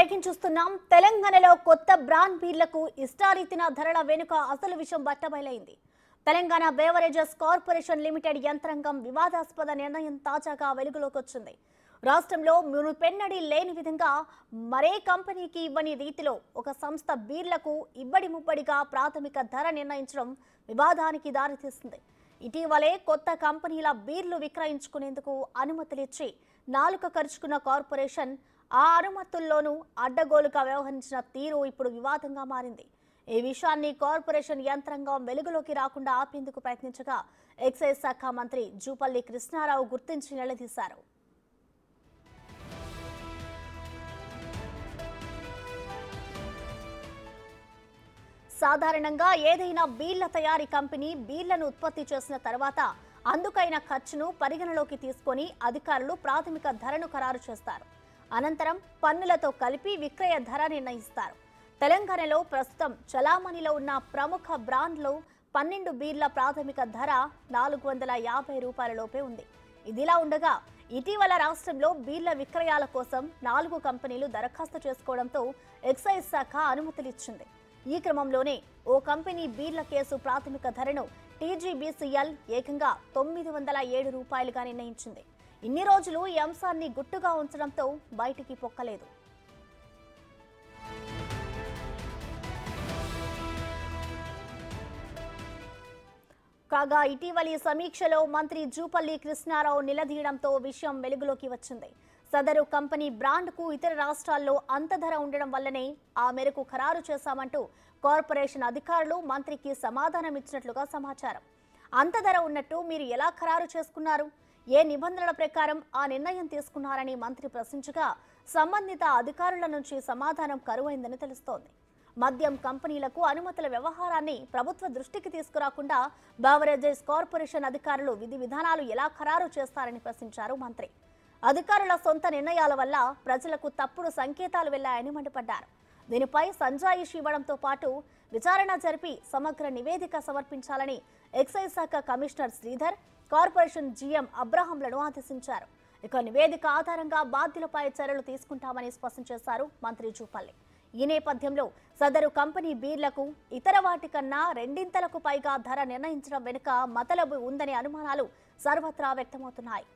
Breaking చూస్తున్నాం. తెలంగాణలో కొత్త బ్రాండ్ బీర్లకు ఇష్టారీతిన ధరల వెనుక అసలు విషయం బట్టబయలైంది. తెలంగాణ బేవరేజెస్ కార్పొరేషన్ లిమిటెడ్ యంత్రాంగం వివాదాస్పద నిర్ణయం తాజాగా వెలుగులోకి వచ్చింది. రాష్ట్రంలో మునుపెన్నడీ లేని విధంగా మరే కంపెనీకి ఇవ్వని రీతిలో ఒక సంస్థ బీర్లకు ఇబ్బడి ముబ్బడిగా ప్రాథమిక ధర నిర్ణయించడం వివాదానికి దారితీస్తుంది. ఇటీవలే కొత్త కంపెనీల బీర్లు విక్రయించుకునేందుకు అనుమతులిచ్చి నాలుక ఖర్చుకున్న కార్పొరేషన్ ఆ అనుమతుల్లోనూ అడ్డగోలుగా వ్యవహరించిన తీరు ఇప్పుడు వివాదంగా మారింది. ఈ విషయాన్ని కార్పొరేషన్ యంత్రాంగం వెలుగులోకి రాకుండా ఆపేందుకు ప్రయత్నించగా ఎక్సైజ్ శాఖ మంత్రి జూపల్లి కృష్ణారావు గుర్తించి నిలదీశారు. సాధారణంగా ఏదైనా బీర్ల తయారీ కంపెనీ బీర్లను ఉత్పత్తి చేసిన తర్వాత అందుకైన ఖర్చును పరిగణలోకి తీసుకొని అధికారులు ప్రాథమిక ధరను ఖరారు చేస్తారు. అనంతరం పన్నులతో కలిపి విక్రయ ధర నిర్ణయిస్తారు. తెలంగాణలో ప్రస్తుతం చలామణిలో ఉన్న ప్రముఖ బ్రాండ్లు 12 బీర్ల ప్రాథమిక ధర 450 రూపాయల లోపే ఉంది. ఇదిలా ఉండగా ఇటీవల రాష్ట్రంలో బీర్ల విక్రయాల కోసం 4 కంపెనీలు దరఖాస్తు చేసుకోవడంతో ఎక్సైజ్ శాఖ అనుమతులిచ్చింది. ఈ క్రమంలోనే ఓ కంపెనీ బీర్ల కేసు ప్రాథమిక ధరను టీజీబీసీఎల్ ఏకంగా 907 రూపాయలుగా నిర్ణయించింది. ఇన్ని రోజులు ఈ అంశాన్ని గుట్టుగా ఉంచడంతో బయటికి పొక్కలేదు. కాగా ఇటీవలి సమీక్షలో మంత్రి జూపల్లి కృష్ణారావు నిలదీయడంతో విషయం వెలుగులోకి వచ్చింది. సదరు కంపెనీ బ్రాండ్కు ఇతర రాష్ట్రాల్లో అంత ధర ఉండడం వల్లనే ఆ మేరకు ఖరారు చేశామంటూ కార్పొరేషన్ అధికారులు మంత్రికి సమాధానం ఇచ్చినట్లుగా సమాచారం. అంత ధర ఉన్నట్టు మీరు ఎలా ఖరారు చేసుకున్నారు? ఏ నిబంధనల ప్రకారం ఆ నిర్ణయం తీసుకున్నారని మంత్రి ప్రశ్నించగా సంబంధిత అధికారుల నుంచి సమాధానం కరువైందని తెలుస్తోంది. మద్యం కంపెనీలకు అనుమతుల వ్యవహారాన్ని ప్రభుత్వ దృష్టికి తీసుకురాకుండా బేవరేజెస్ కార్పొరేషన్ అధికారులు విధి విధానాలు ఎలా ఖరారు చేస్తారని ప్రశ్నించారు మంత్రి. అధికారుల సొంత నిర్ణయాల వల్ల ప్రజలకు తప్పుడు సంకేతాలు వెళ్లాయని మండిపడ్డారు. దీనిపై సంజాయిషి ఇవ్వడంతో పాటు విచారణ జరిపి సమగ్ర నివేదిక సమర్పించాలని ఎక్సైజ్ శాఖ కమిషనర్ శ్రీధర్, కార్పొరేషన్ జీఎం అబ్రహాంలను ఆదేశించారు. ఇక నివేదిక ఆధారంగా బాధ్యులపై చర్యలు తీసుకుంటామని స్పష్టం చేశారు మంత్రి జూపల్లి. ఈ నేపథ్యంలో సదరు కంపెనీ బీర్లకు ఇతర వాటి కన్నా రెండింతలకు పైగా ధర నిర్ణయించడం వెనుక మతలబు ఉందనే అనుమానాలు సర్వత్రా వ్యక్తమవుతున్నాయి.